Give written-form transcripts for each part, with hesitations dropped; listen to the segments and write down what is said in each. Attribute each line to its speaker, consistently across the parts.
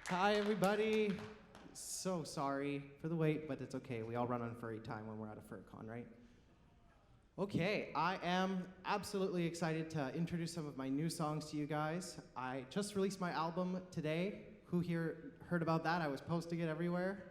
Speaker 1: Hi, everybody. So sorry for the wait, but it's okay. We all run on furry time when we're at a FurCon, right? Okay, I am absolutely excited to introduce some of my new songs to you guys. I just released my album today. Who here heard about that? I was posting it everywhere.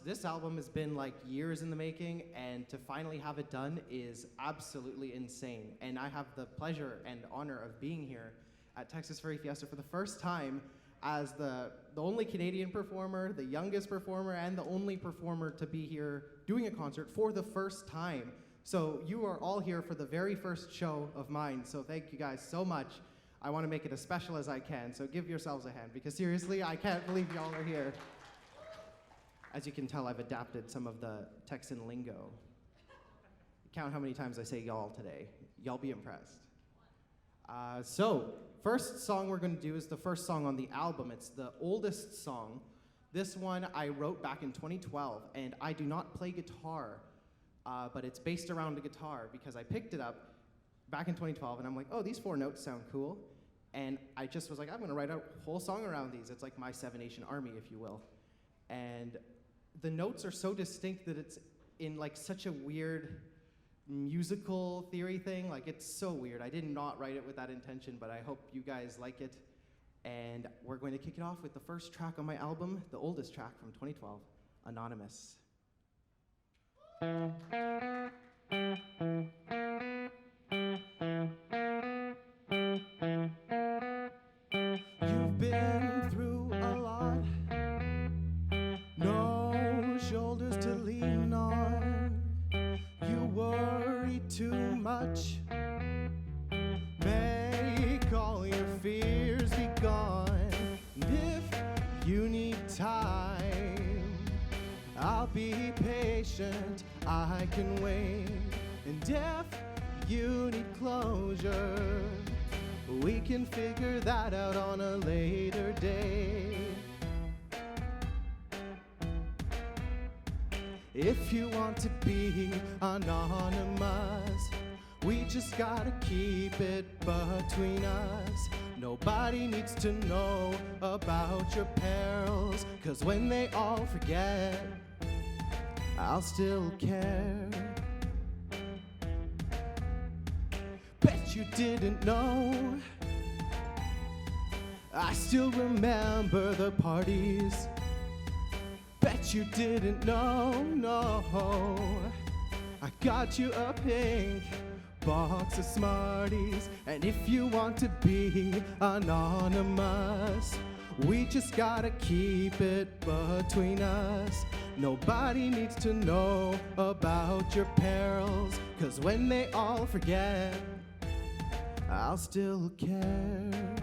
Speaker 1: This album has been like years in the making, and to finally have it done is absolutely insane. And I have the pleasure and honor of being here at Texas Furry Fiesta for the first time as the only Canadian performer, the youngest performer, and the only performer to be here doing a concert for the first time. So you are all here for the very first show of mine, so thank you guys so much. I want to make it as special as I can, so give yourselves a hand, because seriously, I can't believe y'all are here. As you can tell, I've adapted some of the Texan lingo. Count how many times I say y'all today. Y'all be impressed. So, first song we're going to do is the first song on the album. It's the oldest song. This one I wrote back in 2012, and I do not play guitar, but it's based around a guitar because I picked it up back in 2012, and I'm like, oh, these 4 notes sound cool. And I just was like, I'm going to write a whole song around these. It's like my 7-Nation Army, if you will. And the notes are so distinct that it's in like such a weird musical theory thing. Like, it's so weird. I did not write it with that intention, but I hope you guys like it. And we're going to kick it off with the first track on my album, the oldest track from 2012, Anonymous. You've been through a lot, no shoulders to lean on. You worry too much, make all your fears be gone. And if you need time, I'll be patient, I can wait. And if you need closure, we can figure that out on a later day. If you want to be anonymous, we just gotta keep it between us. Nobody needs to know about your perils, 'cause when they all forget, I'll still care. Bet you didn't know, I still remember the parties. Bet you didn't know, no. I got you a pink box of Smarties. And if you want to be anonymous, we just gotta keep it between us. Nobody needs to know about your perils, 'cause when they all forget, I'll still care.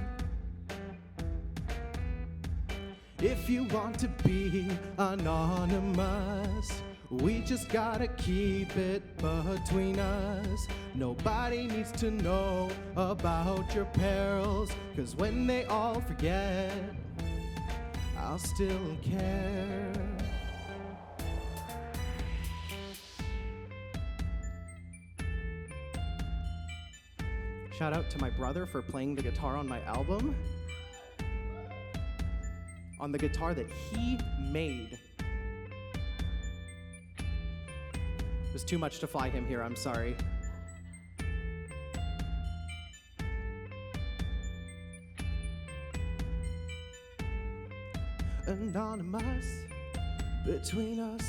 Speaker 1: If you want to be anonymous, we just gotta keep it between us. Nobody needs to know about your perils, 'cause when they all forget, I'll still care. Shout out to my brother for playing the guitar on my album. On the guitar that he made. It was too much to fly him here, I'm sorry. Anonymous, between us,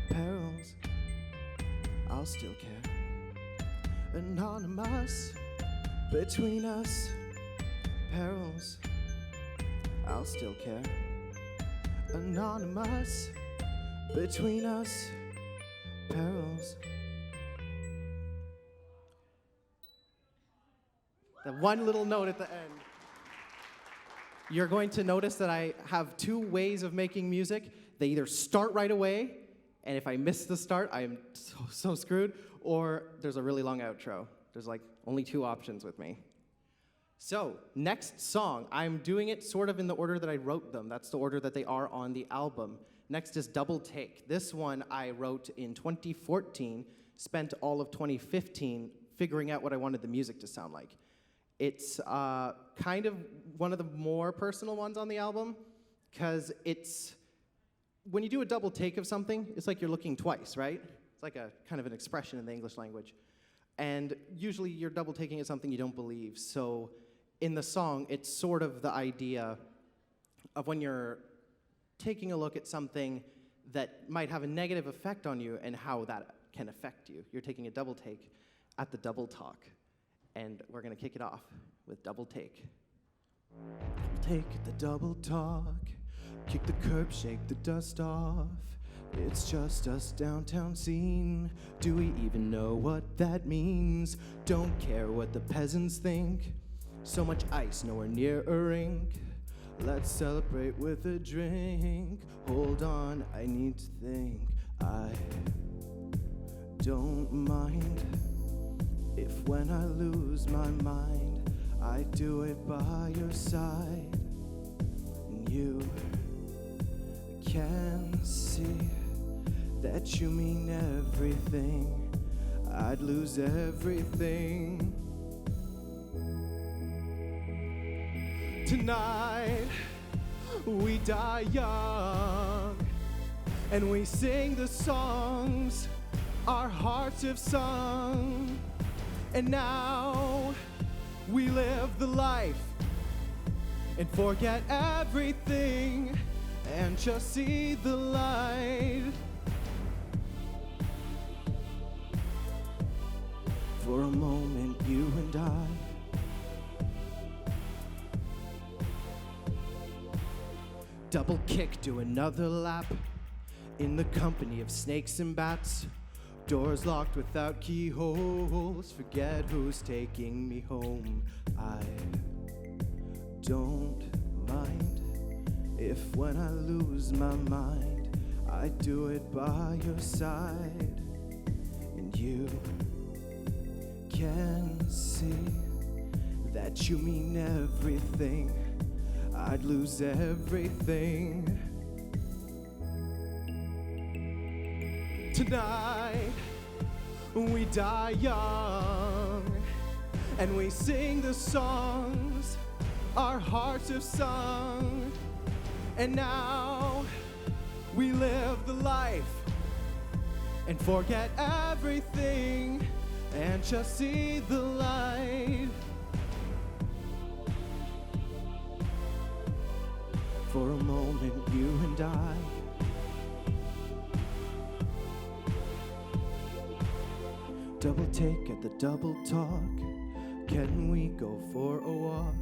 Speaker 1: perils, I'll still care. Anonymous, between us, perils, I'll still care. Anonymous, between us, perils. That one little note at the end. You're going to notice that I have 2 ways of making music. They either start right away, and if I miss the start, I am so screwed, or there's a really long outro. There's like only 2 options with me. So, next song, I'm doing it sort of in the order that I wrote them. That's the order that they are on the album. Next is Double Take. This one I wrote in 2014, spent all of 2015 figuring out what I wanted the music to sound like. It's kind of one of the more personal ones on the album, because it's, when you do a double take of something, it's like you're looking twice, right? It's like a kind of an expression in the English language. And usually you're double taking at something you don't believe. So in the song, it's sort of the idea of when you're taking a look at something that might have a negative effect on you and how that can affect you. You're taking a double take at the double talk. And we're gonna kick it off with double take. Double take at the double talk. Kick the curb, shake the dust off. It's just us downtown scene. Do we even know what that means? Don't care what the peasants think. So much ice, nowhere near a rink. Let's celebrate with a drink. Hold on, I need to think. I don't mind if when I lose my mind, I do it by your side. And you can see that you mean everything. I'd lose everything. Tonight, we die young, and we sing the songs our hearts have sung. And now, we live the life and forget everything and just see the light. For a moment, you and I double kick, do another lap in the company of snakes and bats. Doors locked without keyholes. Forget who's taking me home. I don't mind if when I lose my mind, I do it by your side. And you can see that you mean everything. I'd lose everything. Tonight, we die young, and we sing the songs our hearts have sung. And now, we live the life and forget everything and just see the light. For a moment, you and I double take at the double talk. Can we go for a walk?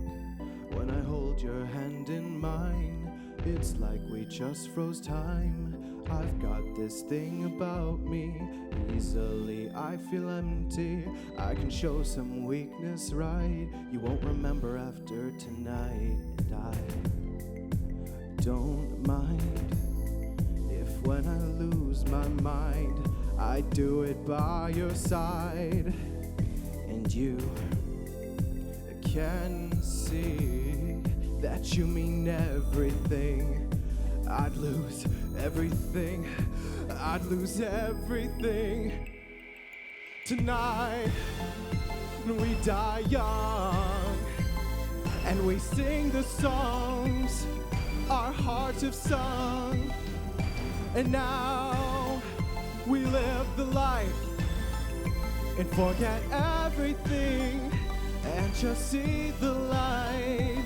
Speaker 1: When I hold your hand in mine, it's like we just froze time. I've got this thing about me, easily I feel empty. I can show some weakness, right? You won't remember after tonight. And I don't mind if when I lose my mind, I do it by your side. And you can see that you mean everything. I'd lose everything. I'd lose everything. Tonight, we die young, and we sing the songs our hearts have sung. And now, we live the life and forget everything and just see the light.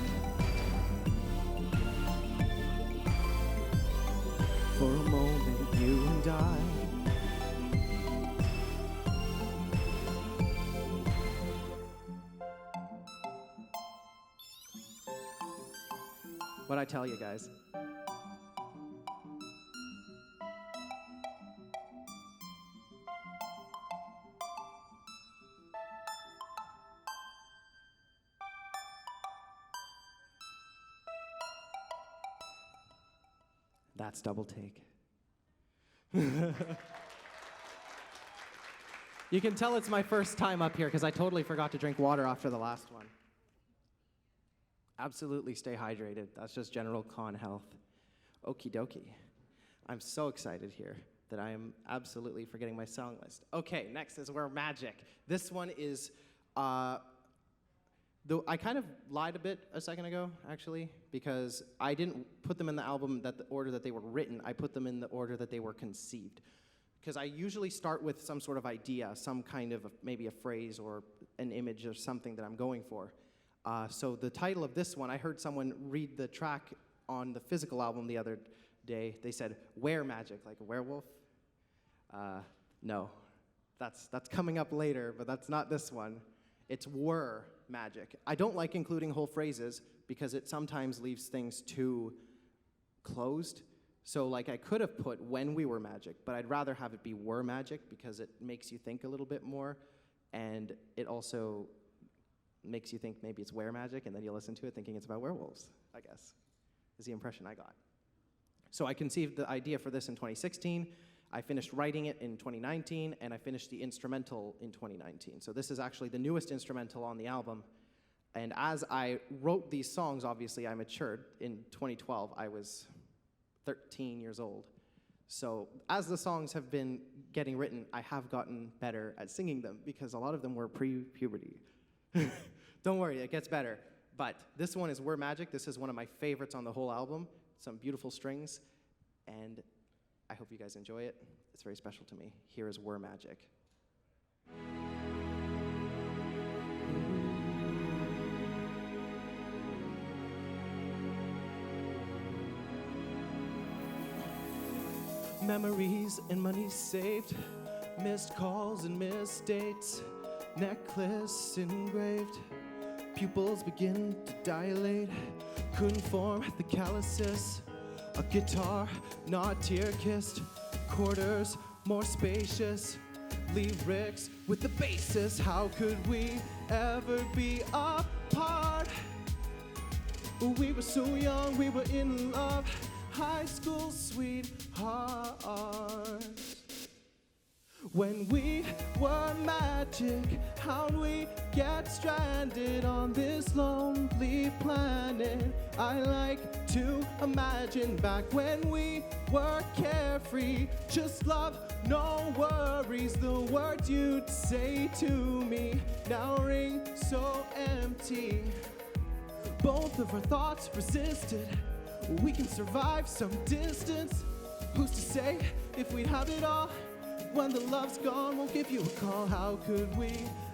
Speaker 1: For a moment, you and I what'd I tell you guys? That's double take. You can tell it's my first time up here because I totally forgot to drink water after the last one. Absolutely stay hydrated. That's just general con health. Okie dokie. I'm so excited here that I am absolutely forgetting my song list. Okay, next is We're Magic. This one is Though I kind of lied a bit a second ago, actually, because I didn't put them in the album the order that they were written. I put them in the order that they were conceived. Because I usually start with some sort of idea, some kind of maybe a phrase or an image or something that I'm going for. So the title of this one, I heard someone read the track on the physical album the other day. They said, "Were magic," like a werewolf. No, that's coming up later, but that's not this one. It's "were magic." I don't like including whole phrases because it sometimes leaves things too closed. So like I could have put "when we were magic," but I'd rather have it be "were magic" because it makes you think a little bit more, and it also makes you think maybe it's "were magic," and then you listen to it thinking it's about werewolves, I guess, is the impression I got. So I conceived the idea for this in 2016. I finished writing it in 2019, and I finished the instrumental in 2019. So this is actually the newest instrumental on the album. And as I wrote these songs, obviously I matured. In 2012, I was 13 years old. So as the songs have been getting written, I have gotten better at singing them because a lot of them were pre-puberty. Don't worry, it gets better. But this one is "Were Magic." This is one of my favorites on the whole album. Some beautiful strings, and I hope you guys enjoy it. It's very special to me. Here is "Were Magic." Memories and money saved, missed calls and missed dates, necklace engraved, pupils begin to dilate, couldn't form the calluses, a guitar not tear-kissed, quarters more spacious, lyrics with the basis. How could we ever be apart? We were so young, we were in love, high school sweethearts. When we were magic, how'd we get stranded on this lonely planet? I like to imagine back when we were carefree, just love, no worries. The words you'd say to me now ring so empty. Both of our thoughts resisted. We can survive some distance. Who's to say if we'd have it all? When the love's gone, won't give you a call. How could we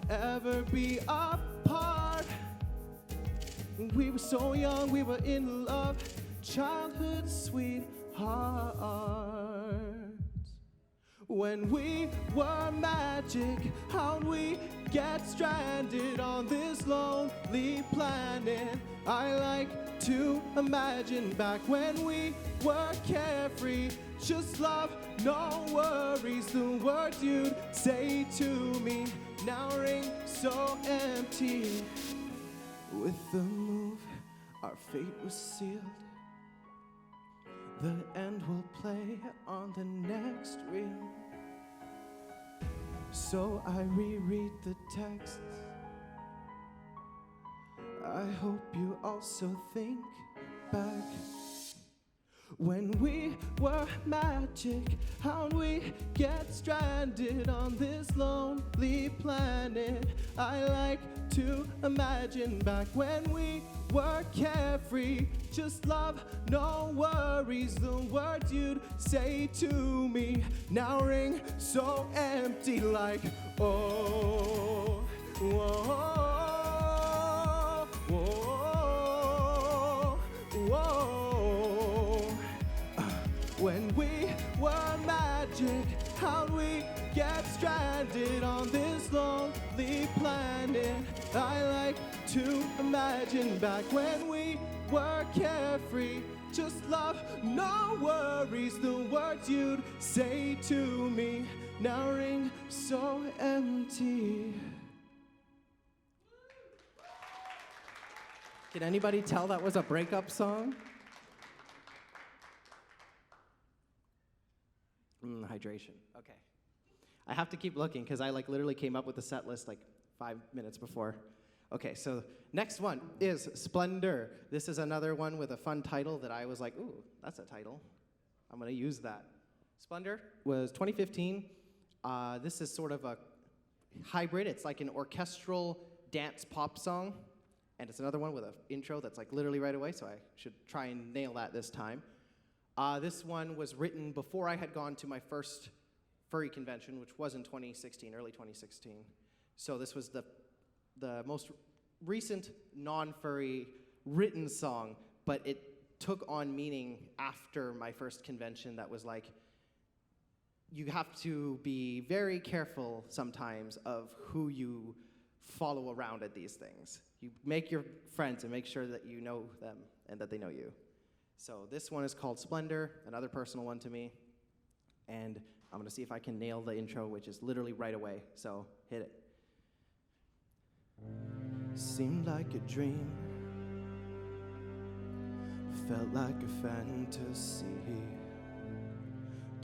Speaker 1: ever be apart? We were so young, we were in love, childhood sweethearts. When we were magic, how'd we get stranded on this lonely planet? I like to imagine back when we were carefree, just love, no worries. The words you'd say to me now ring so empty. With the move, our fate was sealed. The end will play on the next reel. So I reread the text. I hope you also think back. When we were magic, how'd we get stranded on this lonely planet? I like to imagine back when we were carefree, just love, no worries. The words you'd say to me now ring so empty, like oh, whoa, whoa, whoa. When we were magic, how'd we get stranded on this lonely planet? I like to imagine back when we were carefree, just love, no worries. The words you'd say to me now ring so empty. Did anybody tell that was a breakup song? Hydration. Okay. I have to keep looking because I literally came up with the set list 5 minutes before. Okay, so next one is Splendor. This is another one with a fun title that I was like, ooh, that's a title. I'm going to use that. Splendor was 2015. This is sort of a hybrid. It's like an orchestral dance pop song. And it's another one with an intro that's like literally right away, so I should try and nail that this time. This one was written before I had gone to my first furry convention, which was in 2016, early 2016. So this was the most recent non-furry written song, but it took on meaning after my first convention that was like, you have to be very careful sometimes of who you follow around at these things. You make your friends and make sure that you know them and that they know you. So this one is called Splendor, another personal one to me. And I'm gonna see if I can nail the intro, which is literally right away. So hit it. Seemed like a dream, felt like a fantasy,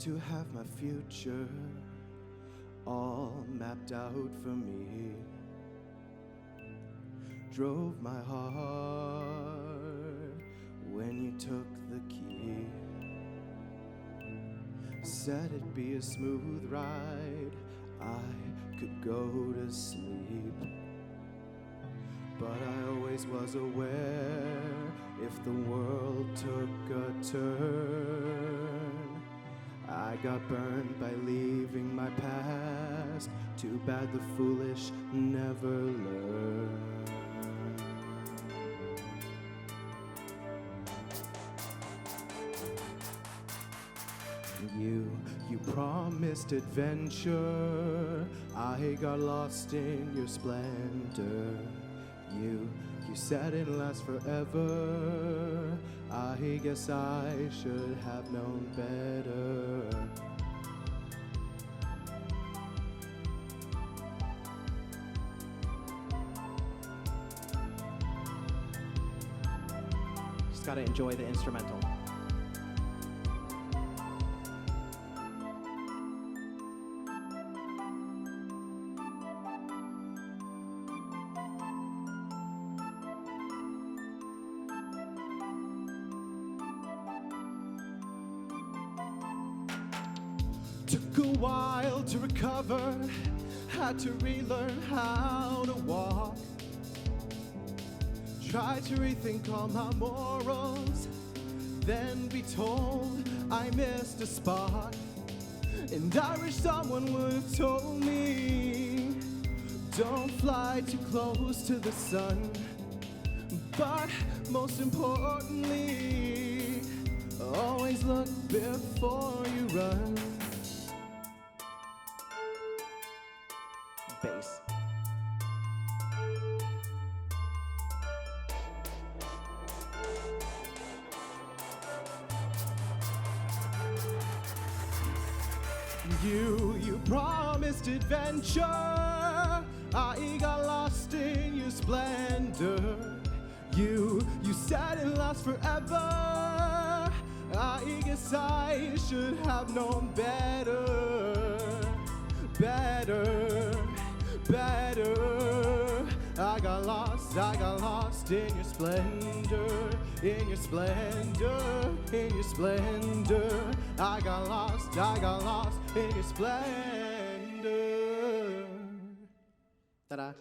Speaker 1: to have my future all mapped out for me. Drove my heart when you took the key. Said it'd be a smooth ride, I could go to sleep. But I always was aware if the world took a turn, I got burned by leaving my past. Too bad the foolish never learn. You promised adventure, I got lost in your splendor. You said it'd last forever, I guess I should have known better. Just gotta enjoy the instrumental. Took a while to recover, had to relearn how to walk. Tried to rethink all my morals, then be told I missed a spot. And I wish someone would have told me, don't fly too close to the sun. But most importantly, always look before you run. Bass. You promised adventure, I got lost in your splendor. You said it lasts forever, I guess I should have known better. Better. I got lost in your splendor, in your splendor, in your splendor. I got lost in your splendor. Ta-da.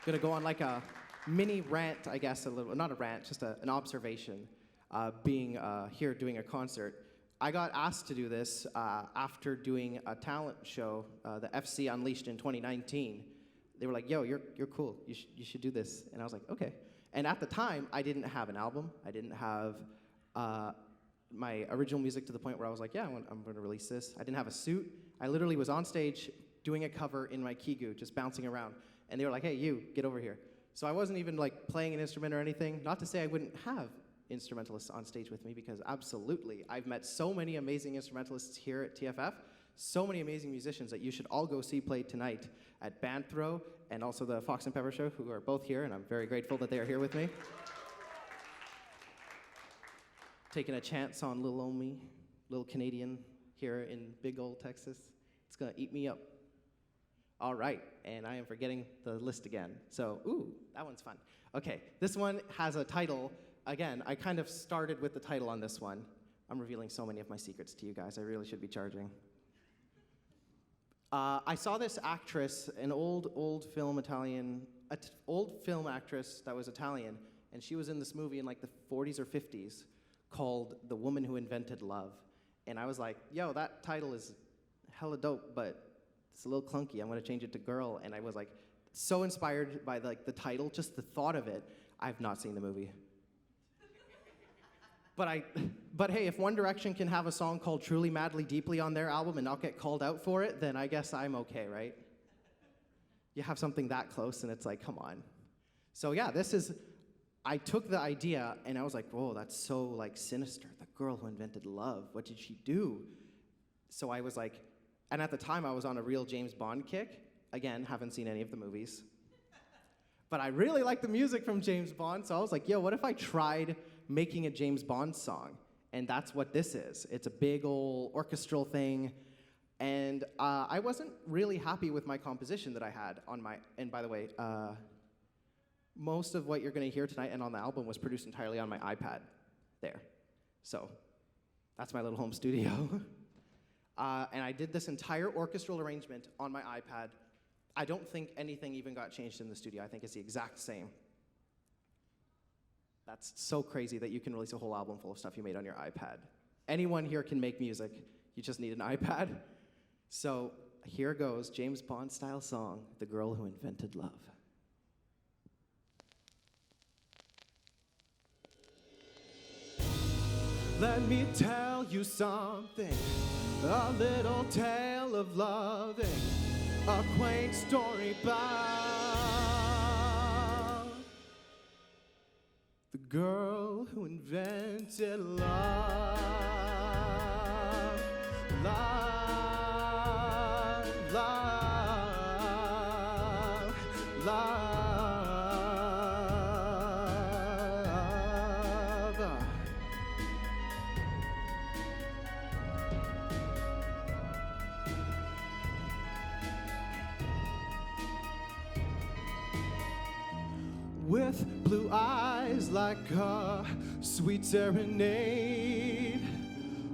Speaker 1: Gonna go on like a mini rant, I guess, a little, not a rant, just an observation, being here doing a concert. I got asked to do this after doing a talent show, the FC Unleashed in 2019. They were like, yo, you're cool, you should do this. And I was like, okay. And at the time, I didn't have an album. I didn't have my original music to the point where I was like, yeah, I'm gonna release this. I didn't have a suit. I literally was on stage doing a cover in my Kigu, just bouncing around. And they were like, hey, you, get over here. So I wasn't even like playing an instrument or anything. Not to say I wouldn't have instrumentalists on stage with me, because absolutely, I've met so many amazing instrumentalists here at TFF, so many amazing musicians that you should all go see play tonight at Band Throw and also the Fox and Pepper Show, who are both here, and I'm very grateful that they are here with me. Taking a chance on little old me, little Canadian here in big old Texas. It's gonna eat me up. All right, and I am forgetting the list again. So, ooh, that one's fun. Okay, this one has a title. Again, I kind of started with the title on this one. I'm revealing so many of my secrets to you guys. I really should be charging. I saw this actress, an old film actress that was Italian, and she was in this movie in like the 40s or 50s called The Woman Who Invented Love. And I was like, yo, that title is hella dope, but it's a little clunky. I'm gonna change it to girl. And I was like, so inspired by like the title, just the thought of it. I've not seen the movie. But hey, if One Direction can have a song called Truly Madly Deeply on their album and not get called out for it, then I guess I'm okay, right? You have something that close and it's like, come on. So yeah, I took the idea and I was like, whoa, that's so like sinister. The girl who invented love, what did she do? So I was like, and at the time I was on a real James Bond kick. Again, haven't seen any of the movies. But I really like the music from James Bond, so I was like, yo, what if I tried making a James Bond song? And that's what this is. It's a big old orchestral thing. And I wasn't really happy with my composition that I had on my, and by the way, most of what you're gonna hear tonight and on the album was produced entirely on my iPad there. So that's my little home studio. And I did this entire orchestral arrangement on my iPad. I don't think anything even got changed in the studio. I think it's the exact same. That's so crazy that you can release a whole album full of stuff you made on your iPad. Anyone here can make music. You just need an iPad. So here goes, James Bond style song, The Girl Who Invented Love. Let me tell you something, a little tale of loving, a quaint story about the girl who invented love, love, love, love. With blue eyes like a sweet serenade,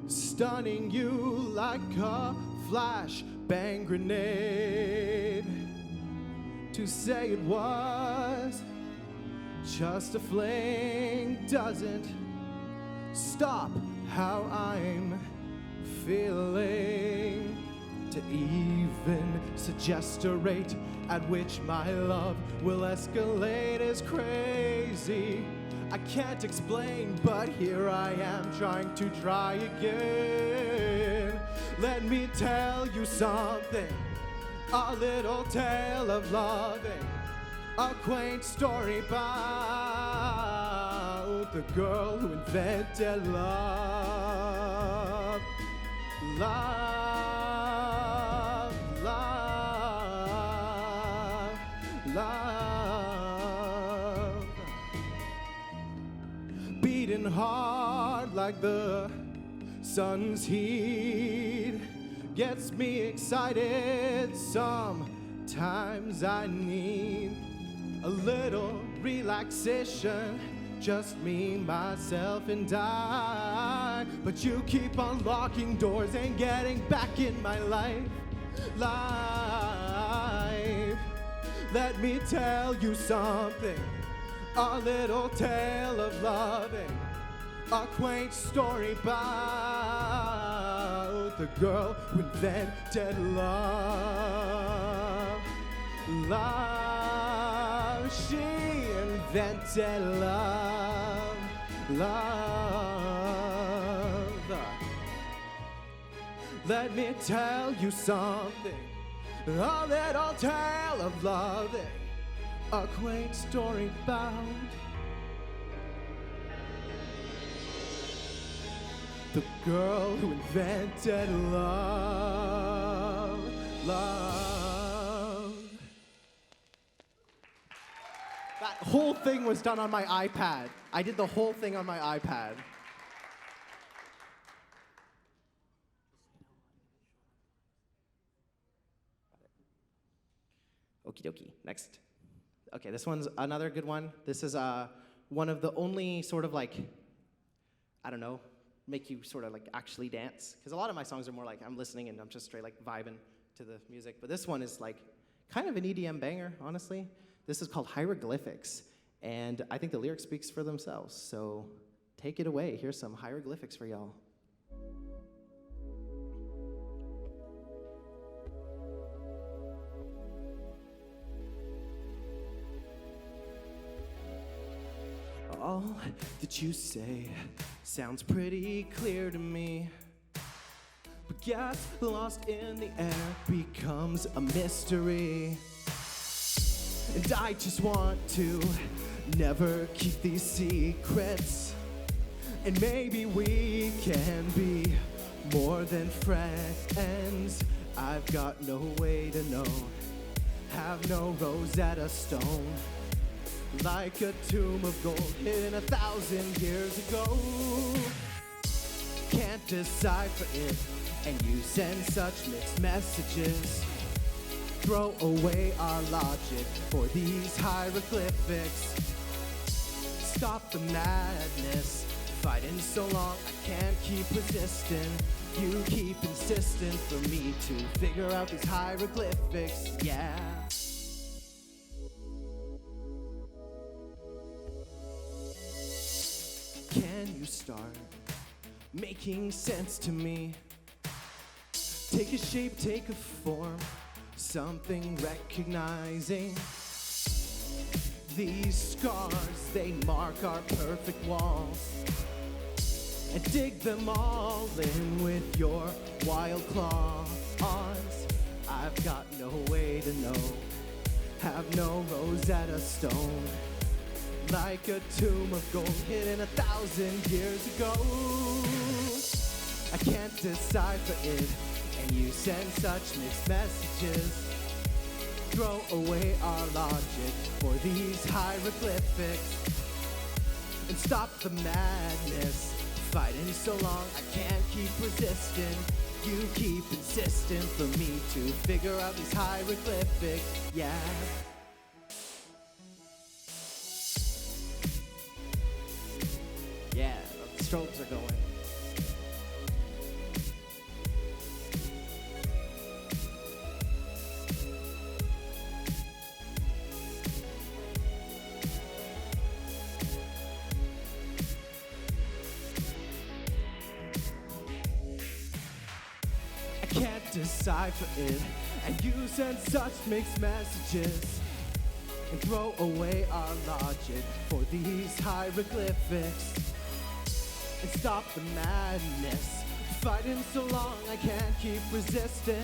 Speaker 1: stunning you like a flashbang grenade. To say it was just a fling doesn't stop how I'm feeling. To even suggest a rate at which my love will escalate is crazy. I can't explain, but here I am trying to try again. Let me tell you something, a little tale of loving, a quaint story about the girl who invented love. Love, love, love. Beating hard like the sun's heat gets me excited. Sometimes I need a little relaxation, just me, myself, and I. But you keep unlocking doors and getting back in my life. Let me tell you something, a little tale of loving, a quaint story about the girl who invented love. Love, she invented love. Love. Let me tell you something, a little tale of loving, a quaint story about the girl who invented love. Love. That whole thing was done on my iPad. I did the whole thing on my iPad. Okie dokie, next. Okay, this one's another good one. This is one of the only sort of like, I don't know, make you sort of like actually dance. Because a lot of my songs are more like I'm listening and I'm just straight like vibing to the music, but this one is like kind of an EDM banger, honestly. This is called Hieroglyphics, and I think the lyrics speaks for themselves, so take it away. Here's some hieroglyphics for y'all. All that you say sounds pretty clear to me, but gets lost in the air, becomes a mystery. And I just want to never keep these secrets, and maybe we can be more than friends. I've got no way to know, have no Rosetta Stone, like a tomb of gold hidden 1,000 years ago. Can't decipher it, and you send such mixed messages. Throw away our logic for these hieroglyphics. Stop the madness, fighting so long I can't keep resisting. You keep insisting for me to figure out these hieroglyphics, yeah. Can you start making sense to me? Take a shape, take a form, something recognizing. These scars, they mark our perfect walls, and dig them all in with your wild claws. I've got no way to know, have no Rosetta Stone, like a tomb of gold hidden 1,000 years ago. I can't decipher it, and you send such mixed messages. Throw away our logic for these hieroglyphics, and stop the madness, fighting so long I can't keep resisting. You keep insisting for me to figure out these hieroglyphics, yeah. Yeah, the strokes are going. I can't decipher it, and you send such mixed messages, and throw away our logic for these hieroglyphics, and stop the madness, fighting so long I can't keep resisting.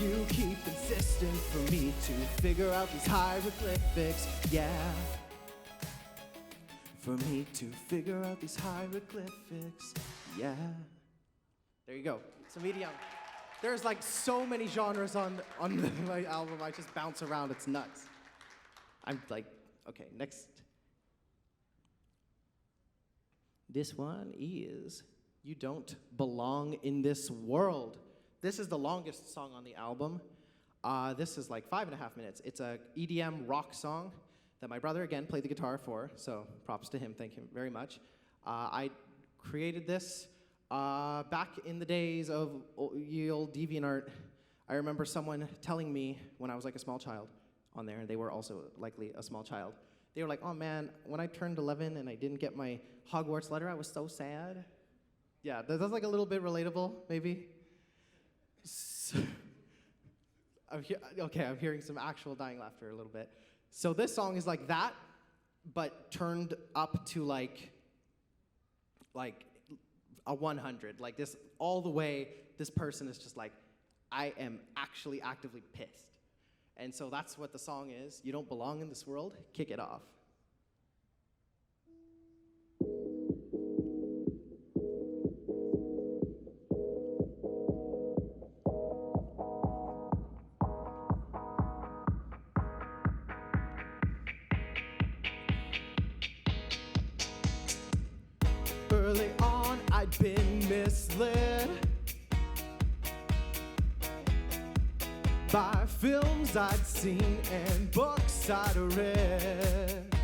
Speaker 1: You keep insisting for me to figure out these hieroglyphics, yeah. For me to figure out these hieroglyphics, yeah. There you go. Some EDM. There's like so many genres on my album. I just bounce around. It's nuts. I'm like, okay, next. This one is You Don't Belong in This World. This is the longest song on the album. This is like 5.5 minutes. It's a EDM rock song that my brother, again, played the guitar for, so props to him, thank him very much. I created this back in the days of ye old DeviantArt. I remember someone telling me when I was like a small child on there, and they were also likely a small child. They were like, oh man, when I turned 11 and I didn't get my Hogwarts letter, I was so sad. Yeah, that's like a little bit relatable, maybe. So, I'm hearing some actual dying laughter a little bit. So this song is like that, but turned up to like a 100. Like this, all the way, this person is just like, I am actually actively pissed. And so that's what the song is. You don't belong in this world, kick it off. Early on, I'd been misled by films I'd seen and books I'd read.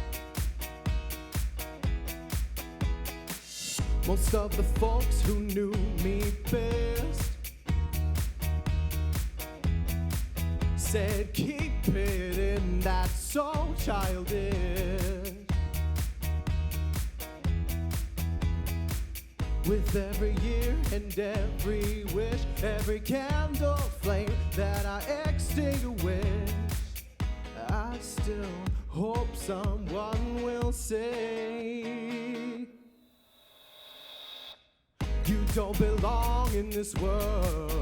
Speaker 1: Most of the folks who knew me best said keep it in, that's so childish. With every year and every wish, every candle flame that I extinguish, I still hope someone will say, you don't belong in this world.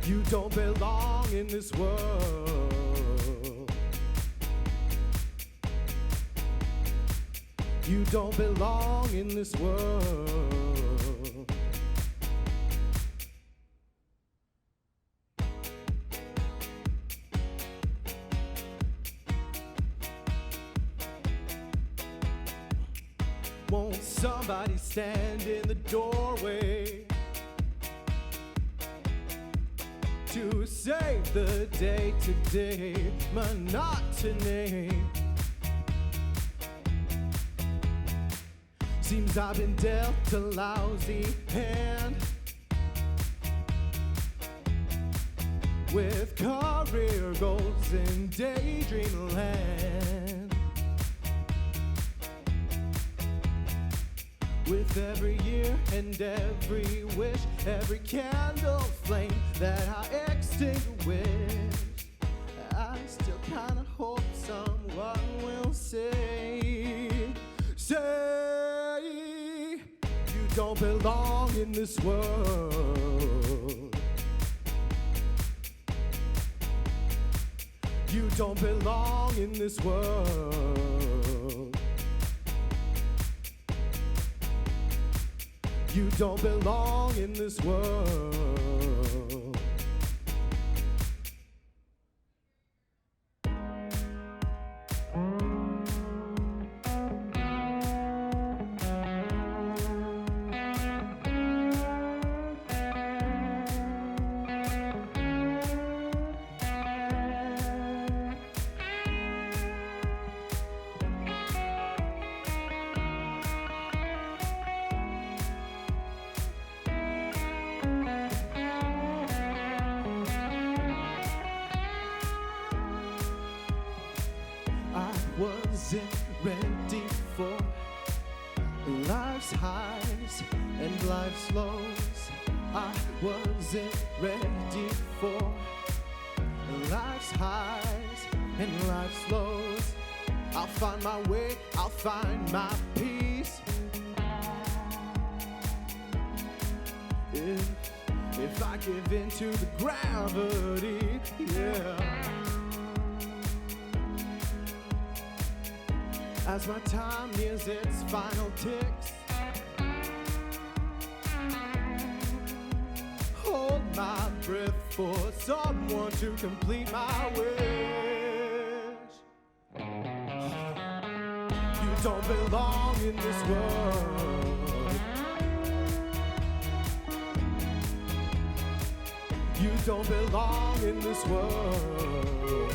Speaker 1: You don't belong in this world. You don't belong in this world. Won't somebody stand in the doorway to save the day today? Monotony. Seems I've been dealt a lousy hand with career goals in daydream land. With every year and every wish, every candle flame that I extinguish, I still kinda hope someone will say, you don't belong in this world. You don't belong in this world. You don't belong in this world. Wasn't ready for life's highs and life's lows. I wasn't ready for life's highs and life's lows. I'll find my way, I'll find my peace. If I give in to the gravity, yeah. As my time nears its final ticks, hold my breath for someone to complete my wish. You don't belong in this world. You don't belong in this world.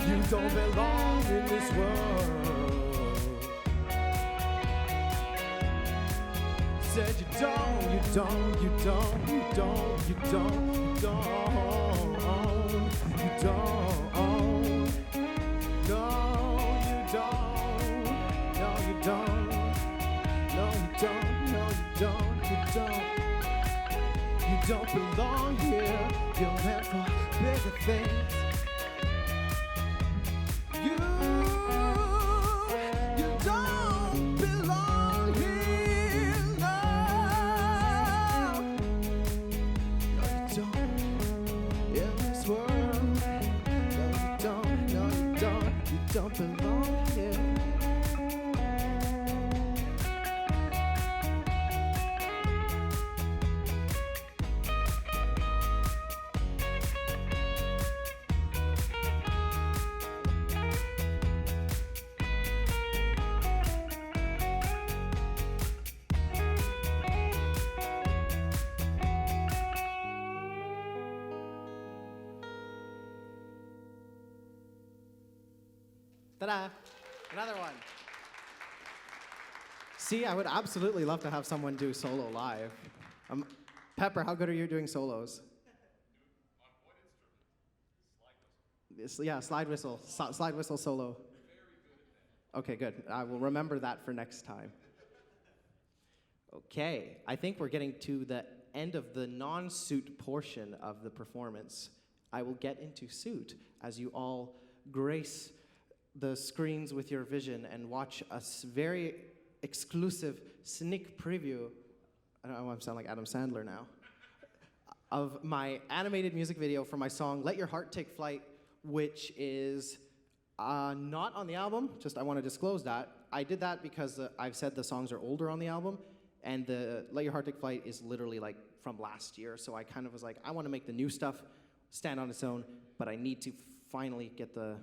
Speaker 1: You don't belong in this world. Said you don't, you don't, you don't, you don't, you don't, you don't, you don't. No, you don't. No, you don't. No, you don't. No, you don't. You don't. You don't belong here. You're meant for bigger things. You don't belong here, no. No, you don't, in this world. No, you don't, no, you don't, you don't belong here. Ta-da! Another one. See, I would absolutely love to have someone do solo live. Pepper, how good are you doing solos? Yeah, slide whistle solo. Okay, good. I will remember that for next time. Okay, I think we're getting to the end of the non-suit portion of the performance. I will get into suit as you all grace the screens with your vision and watch a very exclusive sneak preview. I don't know why I sound like Adam Sandler now. Of my animated music video for my song Let Your Heart Take Flight, which is not on the album, just I want to disclose that. I did that because I've said the songs are older on the album, and the Let Your Heart Take Flight is literally like from last year, so I kind of was like, I want to make the new stuff stand on its own, but I need to finally get the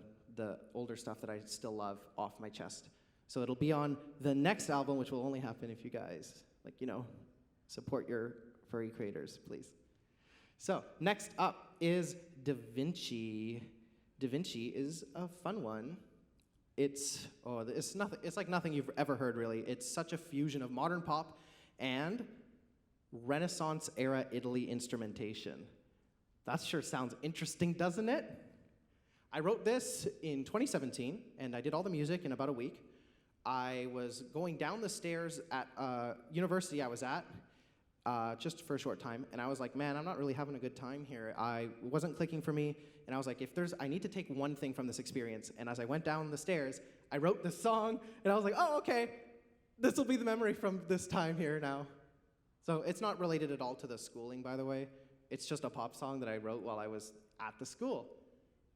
Speaker 1: older stuff that I still love off my chest. So it'll be on the next album, which will only happen if you guys, support your furry creators, please. So next up is Da Vinci. Da Vinci is a fun one. It's like nothing you've ever heard, really. It's such a fusion of modern pop and Renaissance era Italy instrumentation. That sure sounds interesting, doesn't it? I wrote this in 2017, and I did all the music in about a week. I was going down the stairs at a university I was at, just for a short time, and I was like, man, I'm not really having a good time here. It wasn't clicking for me, and I was like, I need to take one thing from this experience. And as I went down the stairs, I wrote this song, and I was like, oh, okay, this will be the memory from this time here now. So it's not related at all to the schooling, by the way. It's just a pop song that I wrote while I was at the school.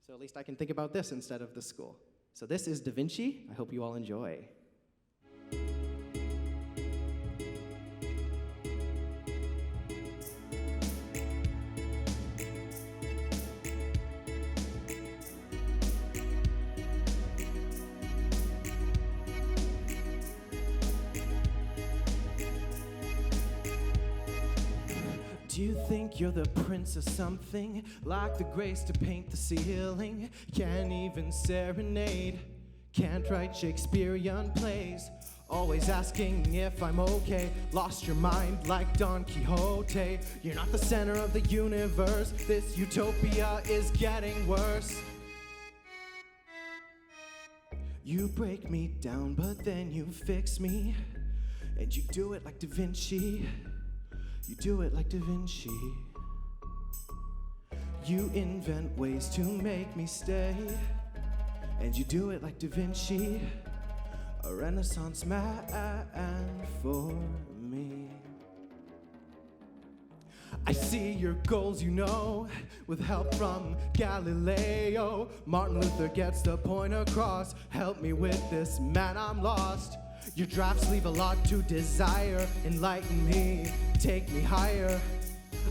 Speaker 1: So at least I can think about this instead of the school. So this is Da Vinci. I hope you all enjoy. Do you think you're the prince of something? Lack the grace to paint the ceiling. Can't even serenade. Can't write Shakespearean plays. Always asking if I'm okay. Lost your mind like Don Quixote. You're not the center of the universe. This utopia is getting worse. You break me down, but then you fix me. And you do it like Da Vinci. You do it like Da Vinci. You invent ways to make me stay, and you do it like Da Vinci, a Renaissance man for me. I see your goals, you know, with help from Galileo. Martin Luther gets the point across. Help me with this, man, I'm lost. Your drafts leave a lot to desire. Enlighten me, take me higher.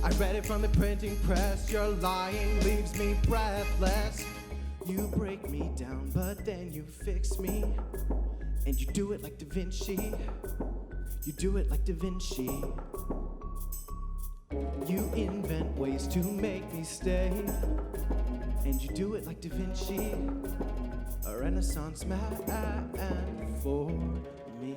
Speaker 1: I read it from the printing press. Your lying leaves me breathless. You break me down, but then you fix me. And you do it like Da Vinci. You do it like Da Vinci. You invent ways to make me stay. And you do it like Da Vinci, a Renaissance man for me.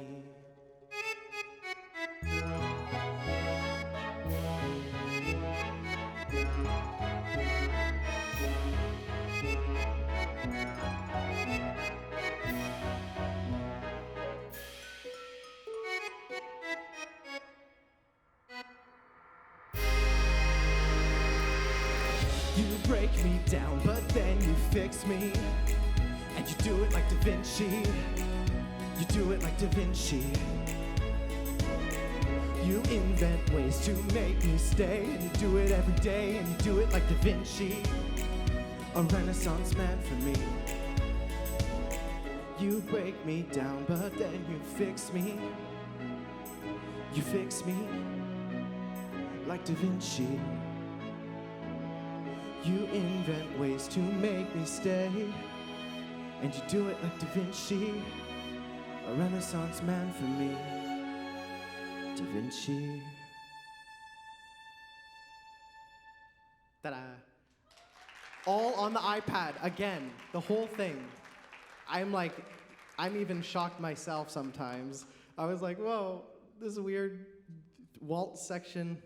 Speaker 1: You break me down, but then you fix me. And you do it like Da Vinci. You do it like Da Vinci. You invent ways to make me stay. And you do it every day. And you do it like Da Vinci, a Renaissance man for me. You break me down, but then you fix me. You fix me like Da Vinci. You invent ways to make me stay, and you do it like Da Vinci, a Renaissance man for me. Da Vinci. Ta-da. All on the iPad, again, the whole thing. I'm even shocked myself sometimes. I was like, whoa, this weird waltz section.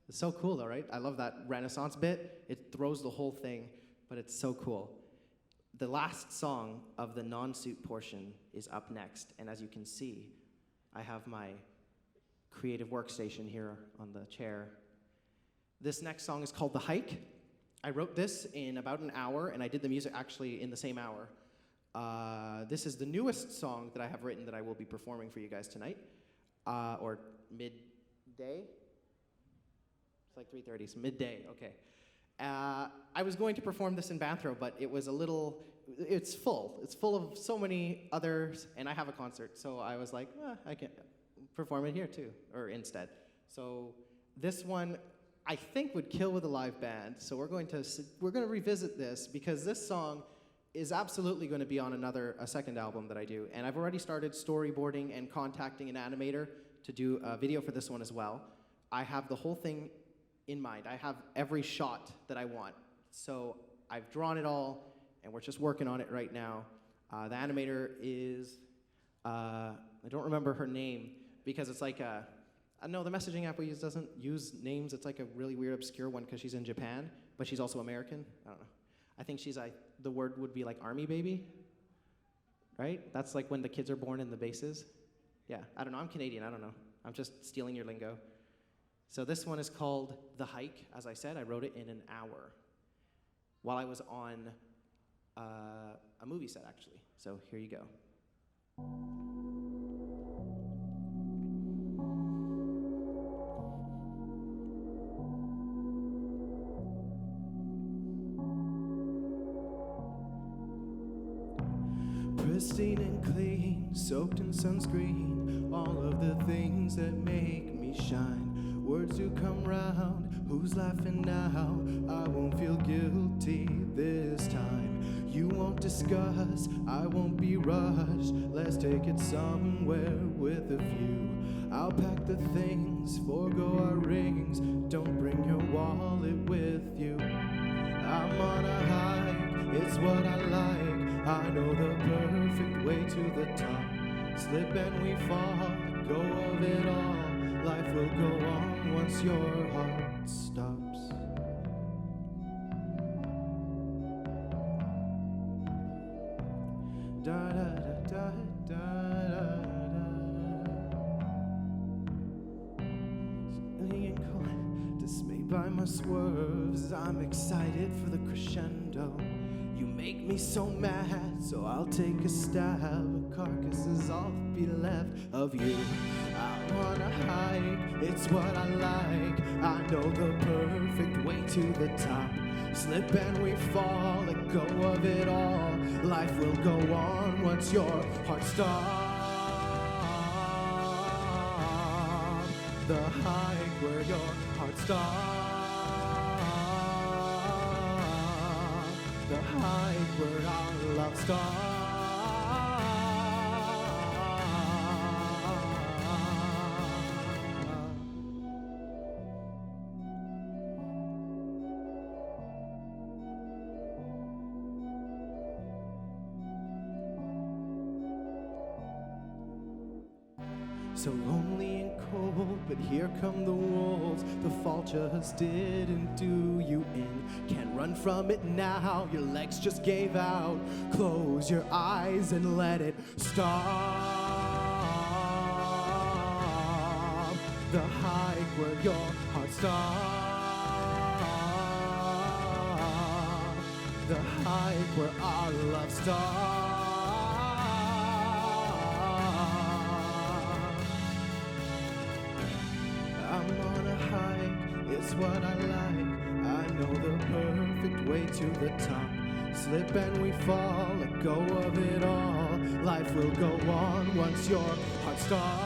Speaker 1: It's so cool though, right? I love that Renaissance bit. It throws the whole thing, but it's so cool. The last song of the non-suit portion is up next, and as you can see, I have my creative workstation here on the chair. This next song is called The Hike. I wrote this in about an hour, and I did the music actually in the same hour. This is the newest song that I have written that I will be performing for you guys tonight, or midday. It's like 3:30, so midday, okay. I was going to perform this in Banthro, but it was it's full. It's full of so many others, and I have a concert, so I was like, I can perform it here too, or instead. So this one, I think would kill with a live band, so we're going to revisit this, because this song is absolutely going to be on a second album that I do, and I've already started storyboarding and contacting an animator to do a video for this one as well. I have the whole thing in mind. I have every shot that I want. So I've drawn it all, and we're just working on it right now. The animator is, I don't remember her name, because it's like no, the messaging app we use doesn't use names. It's like a really weird, obscure one, because she's in Japan, but she's also American. I don't know. I think the word would be like army baby, right? That's like when the kids are born in the bases. Yeah, I don't know. I'm Canadian. I don't know. I'm just stealing your lingo. So this one is called The Hike. As I said, I wrote it in an hour while I was on a movie set, actually. So here you go. Pristine and clean, soaked in sunscreen, all of the things that make me shine. Words do come round, who's laughing now? I won't feel guilty this time. You won't discuss, I won't be rushed. Let's take it somewhere with a view. I'll pack the things, forgo our rings. Don't bring your wallet with you. I'm on a hike, it's what I like. I know the perfect way to the top. Slip and we fall, let go of it all. Life will go on once your heart stops. Da da da da da da. Dismayed by my swerves, I'm excited for the crescendo. You make me so mad, so I'll take a stab. Carcasses all be left of you. I wanna hike, it's what I like. I know the perfect way to the top. Slip and we fall, let go of it all. Life will go on once your heart stops. The hike where your heart stops. The hike where our love starts. So lonely and cold, but here come the wolves. The fall just didn't do you in. Can't run from it now, your legs just gave out. Close your eyes and let it stop. The hike where your heart stops. The hike where our love starts. I'm on a hike, it's what I like. I know the perfect way to the top. Slip and we fall, let go of it all. Life will go on once your heart stops.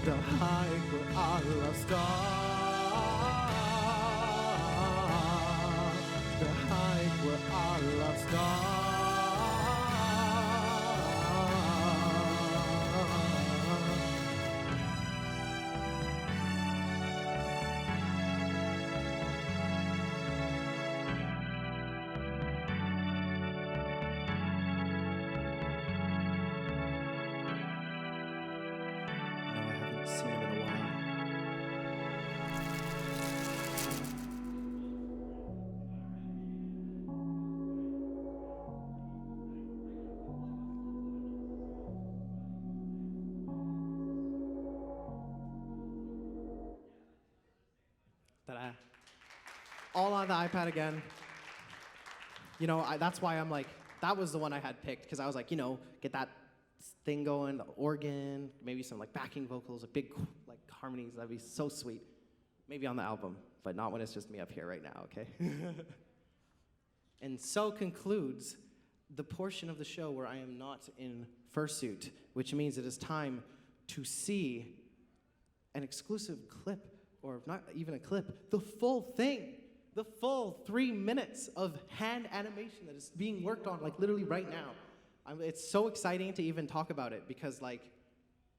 Speaker 1: The hike where our love starts. The hike where our love starts. Seen him in a while. Ta-da. All on the iPad again. You know, that's why I'm like, that was the one I had picked, because I was like, you know, get that thing going, the organ, maybe some like backing vocals, a big like harmonies, that'd be so sweet. Maybe on the album, but not when it's just me up here right now, okay? And so concludes the portion of the show where I am not in fursuit, which means it is time to see an exclusive clip, or not even a clip, the full thing. The full 3 minutes of hand animation that is being worked on, like literally right now. It's so exciting to even talk about it, because like,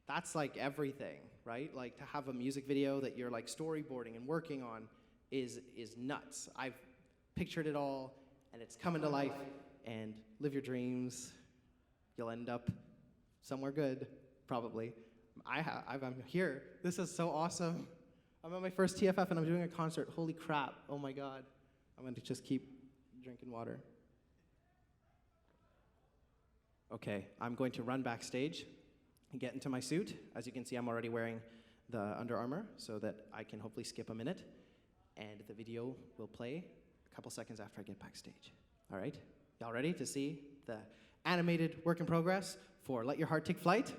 Speaker 1: that's like everything, right? Like to have a music video that you're like storyboarding and working on is nuts. I've pictured it all, and it's coming to life, and live your dreams. You'll end up somewhere good, probably. I'm here. This is so awesome. I'm at my first TFF and I'm doing a concert. Holy crap, oh my God. I'm gonna just keep drinking water. Okay, I'm going to run backstage and get into my suit. As you can see, I'm already wearing the Under Armour so that I can hopefully skip a minute, and the video will play a couple seconds after I get backstage. All right, y'all ready to see the animated work in progress for Let Your Heart Take Flight?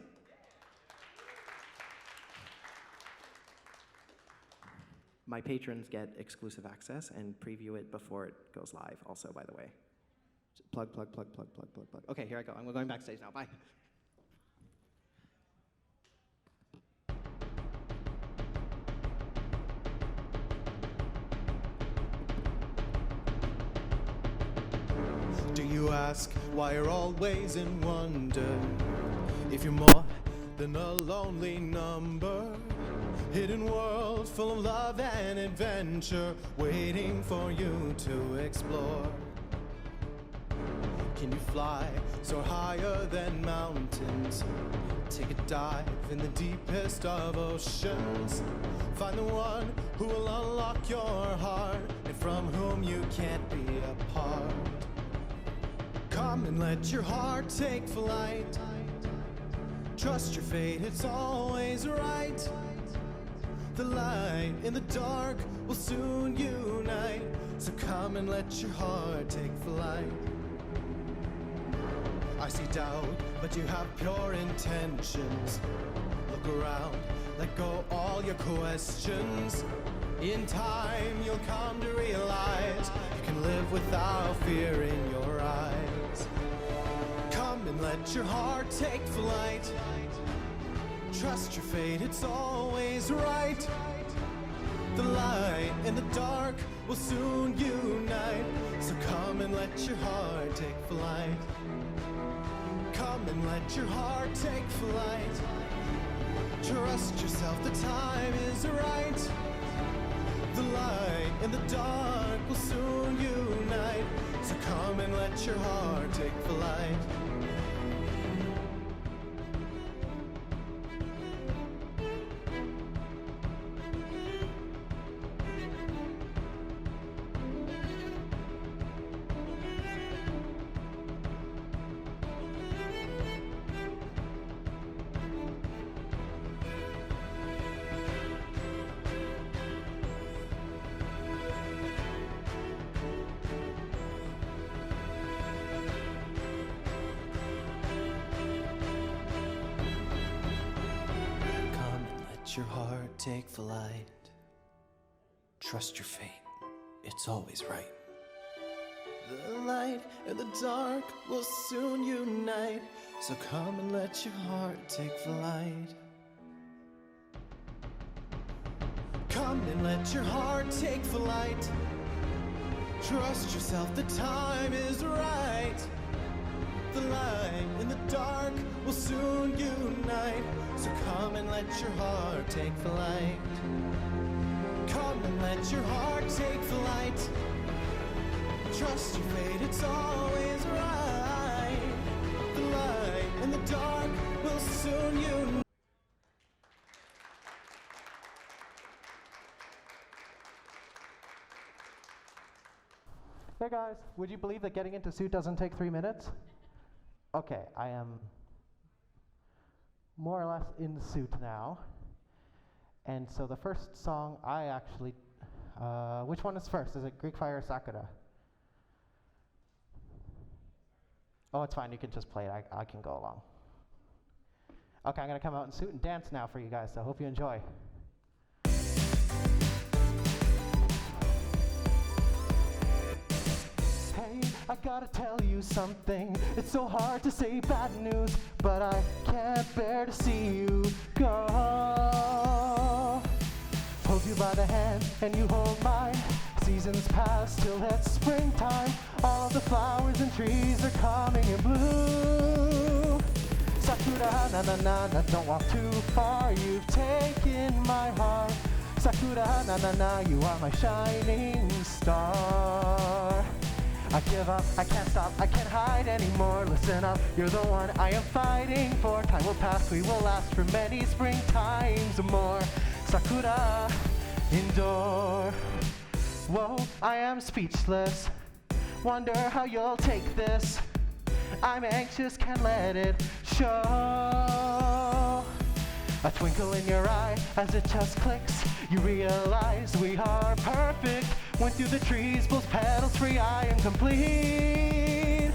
Speaker 1: My patrons get exclusive access and preview it before it goes live also, by the way. Just plug. Okay, here I go. I'm going backstage now. Bye.
Speaker 2: Do you ask why you're always in wonder? If you're more than a lonely number, hidden world full of love and adventure, waiting for you to explore. Can you fly soar higher than mountains? Take a dive in the deepest of oceans. Find the one who will unlock your heart, and from whom you can't be apart. Come and let your heart take flight. Trust your fate, it's always right. The light in the dark will soon unite. So come and let your heart take flight. I see doubt, but you have pure intentions. Look around, let go all your questions. In time, you'll come to realize you can live without fear in your eyes. Come and let your heart take flight. Trust your fate, it's always right. The light and the dark will soon unite. So come and let your heart take flight. Come and let your heart take flight. Trust yourself, the time is right. The light and the dark will soon unite. So come and let your heart take flight. Your heart take flight. Trust your fate, it's always right. The light and the dark will soon unite. So come and let your heart take flight. Come and let your heart take flight. Trust yourself, the time is right. The light and the dark will soon unite. So come and let your heart take flight. Come and let your heart take flight. Trust your fate, it's always right. The light and the dark will soon unite.
Speaker 3: Hey guys, would you believe that getting into suit doesn't take 3 minutes? Okay, I am more or less in suit now. And so the first song I actually, which one is first? Is it Greek Fire or Sakura? Oh, it's fine, you can just play it, I can go along. Okay, I'm gonna come out in suit and dance now for you guys, so hope you enjoy. Hey, I gotta tell you something. It's so hard to say bad news, but I can't bear to see you go. Hold you by the hand and you hold mine. Seasons pass till it's springtime. All of the flowers and trees are coming in bloom. Sakura, na na na na, don't walk too far. You've taken my heart. Sakura, na na na, you are my shining star. I give up, I can't stop, I can't hide anymore. Listen up, you're the one I am fighting for. Time will pass, we will last for many springtimes more. Sakura, endure. Whoa, I am speechless. Wonder how you'll take this. I'm anxious, can't let it show. A twinkle in your eye as it just clicks. You realize we are perfect. Went through the trees, both petals free, I am complete.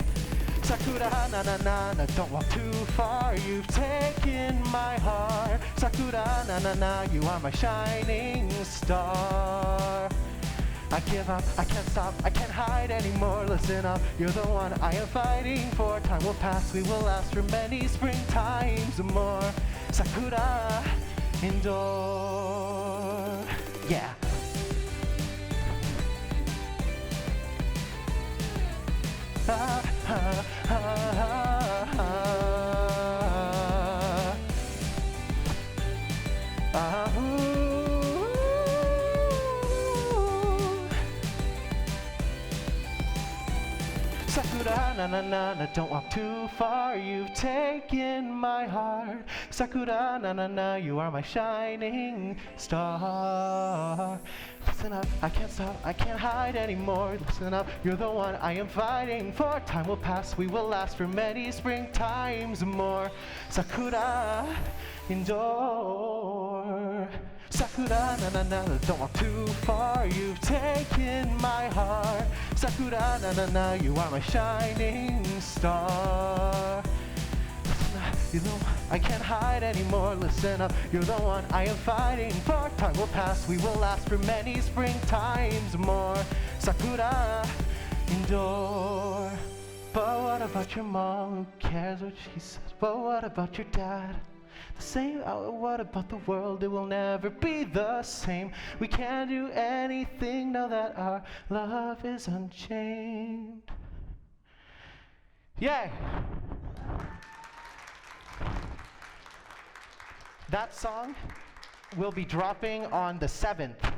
Speaker 3: Sakura, na na na na, don't walk too far. You've taken my heart. Sakura, na na na, you are my shining star. I give up, I can't stop, I can't hide anymore. Listen up, you're the one I am fighting for. Time will pass, we will last for many springtimes more. Sakura, endure. Yeah. Ah, ah, ah, ah, ah, ooh. Sakura, na na na na, don't walk too far. You've taken my heart. Sakura, na na na, you are my shining star. Listen up, I can't stop, I can't hide anymore. Listen up, you're the one I am fighting for. Time will pass, we will last for many springtimes more. Sakura, endure. Sakura, na na na, don't walk too far. You've taken my heart. Sakura, na na na, you are my shining star. You know, I can't hide anymore. Listen up, you're the one I am fighting for. Time will pass, we will last for many springtimes more. Sakura, endure. But what about your mom? Who cares what she says? But what about your dad? The same. What about the world? It will never be the same. We can't do anything now that our love is unchained. Yay! That song will be dropping on the 7th.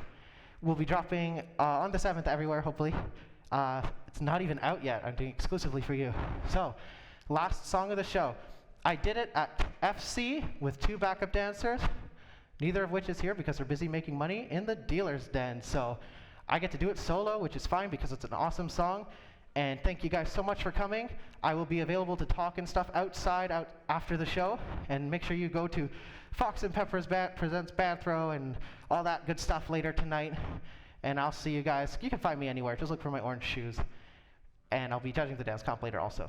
Speaker 3: We'll be dropping on the 7th everywhere, hopefully. It's not even out yet. I'm doing it exclusively for you. So, last song of the show. I did it at FC with 2 backup dancers, neither of which is here because they're busy making money in the dealer's den. So, I get to do it solo, which is fine because it's an awesome song. And thank you guys so much for coming. I will be available to talk and stuff outside after the show. And make sure you go to Fox and Pepper's presents Band Throw and all that good stuff later tonight. And I'll see you guys. You can find me anywhere. Just look for my orange shoes. And I'll be judging the dance comp later also.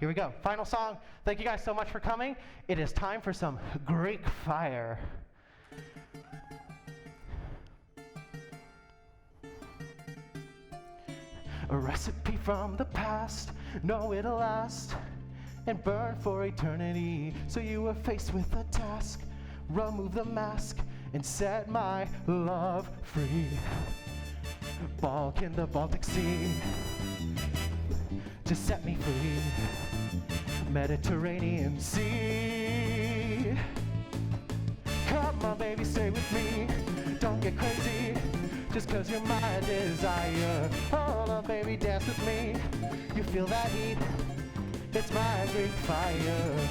Speaker 3: Here we go. Final song. Thank you guys so much for coming. It is time for some Greek Fire. A recipe from the past, know it'll last and burn for eternity. So you were faced with a task, remove the mask and set my love free. Balk in the Baltic Sea, just set me free. Mediterranean Sea. Come on baby, stay with me, don't get crazy. Just cause you're my desire. Hold on baby, dance with me. You feel that heat, it's my Greek fire.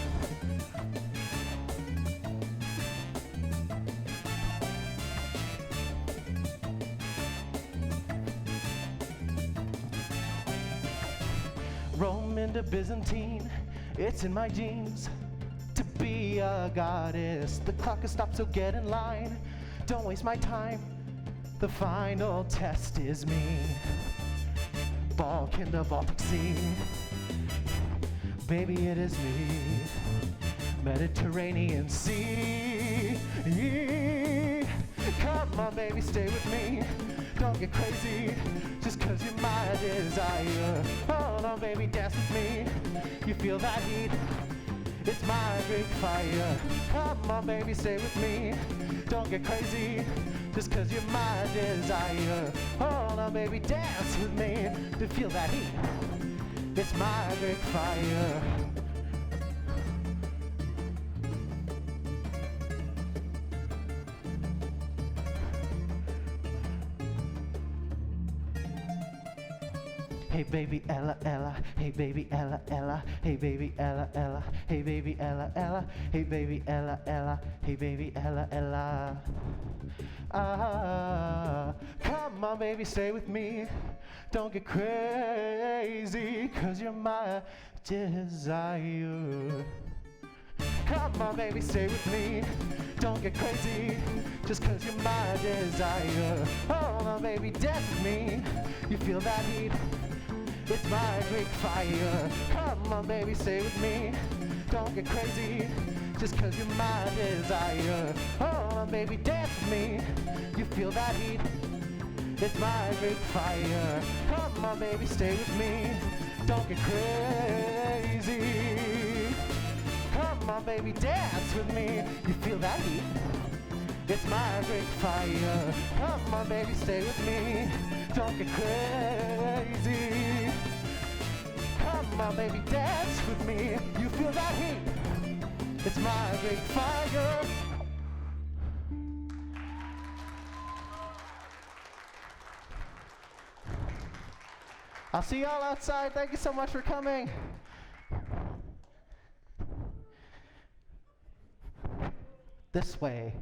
Speaker 3: Persian to Byzantine, it's in my genes to be a goddess. The clock has stopped, so get in line. Don't waste my time. The final test is me. Balk in the Baltic Sea. Baby, it is me. Mediterranean Sea. Come on, baby, stay with me. Don't get crazy, just 'cause you're my desire. Hold on, baby, dance with me. You feel that heat? It's my big fire. Come on, baby, stay with me. Don't get crazy, just 'cause you're my desire. Hold on, baby, dance with me. To feel that heat? It's my big fire. Hey baby Ella Ella, hey baby Ella Ella, hey baby Ella Ella, hey baby Ella Ella, hey baby Ella Ella, hey baby Ella Ella. Come on baby, stay with me. Don't get crazy, 'cause you're my desire. Come on baby, stay with me. Don't get crazy, just 'cause you're my desire. Hold on baby, dance with me. You feel that heat? It's my big fire. Come on baby, stay with me. Don't get crazy, just 'cause you're my desire. Hold on baby, dance with me. You feel that heat? It's my big fire. Come on baby, stay with me. Don't get crazy. Come on baby, dance with me. You feel that heat? It's my big fire. Come on baby, stay with me. Don't get crazy. Come on baby, dance with me. You feel that heat? It's my big fire. I'll see y'all outside. Thank you so much for coming. This way.